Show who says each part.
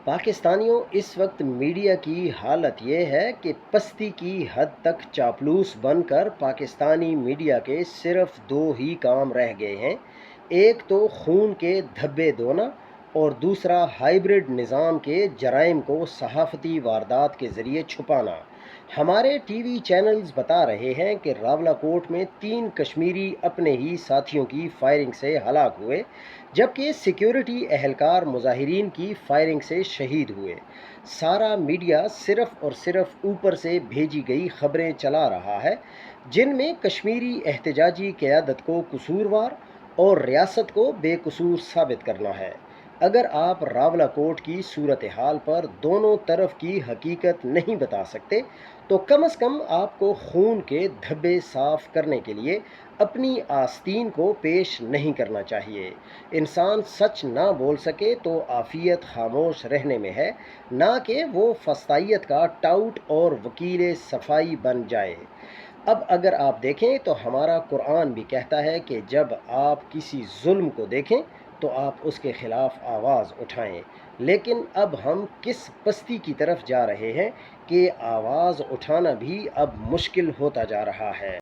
Speaker 1: पाकिस्तानियों, इस वक्त मीडिया की हालत ये है कि पस्ती की हद तक चापलूस बनकर पाकिस्तानी मीडिया के सिर्फ दो ही काम रह गए हैं। एक तो खून के धब्बे धोना और दूसरा हाइब्रिड निज़ाम के जराइम को सहाफ़ती वारदात के ज़रिए छुपाना। हमारे टीवी चैनल्स बता रहे हैं कि रावलाकोट में 3 कश्मीरी अपने ही साथियों की फायरिंग से हलाक हुए, जबकि सिक्योरिटी एहलकार मुजाहिरीन की फायरिंग से शहीद हुए। सारा मीडिया सिर्फ और सिर्फ ऊपर से भेजी गई खबरें चला रहा है, जिनमें कश्मीरी एहतजाजी क़यादत को कसूरवार और रियासत को बेकसूर साबित करना है। अगर आप रावलाकोट की सूरत हाल पर दोनों तरफ की हकीकत नहीं बता सकते, तो कम से कम आपको खून के धब्बे साफ करने के लिए अपनी आस्तीन को पेश नहीं करना चाहिए। इंसान सच ना बोल सके तो आफियत खामोश रहने में है, ना कि वो फस्तायत का टाउट और वकील सफाई बन जाए। अब अगर आप देखें तो हमारा कुरान भी कहता है कि जब आप किसी जुल्म को देखें तो आप उसके खिलाफ आवाज़ उठाएं। लेकिन अब हम किस पस्ती की तरफ जा रहे हैं कि आवाज़ उठाना भी अब मुश्किल होता जा रहा है।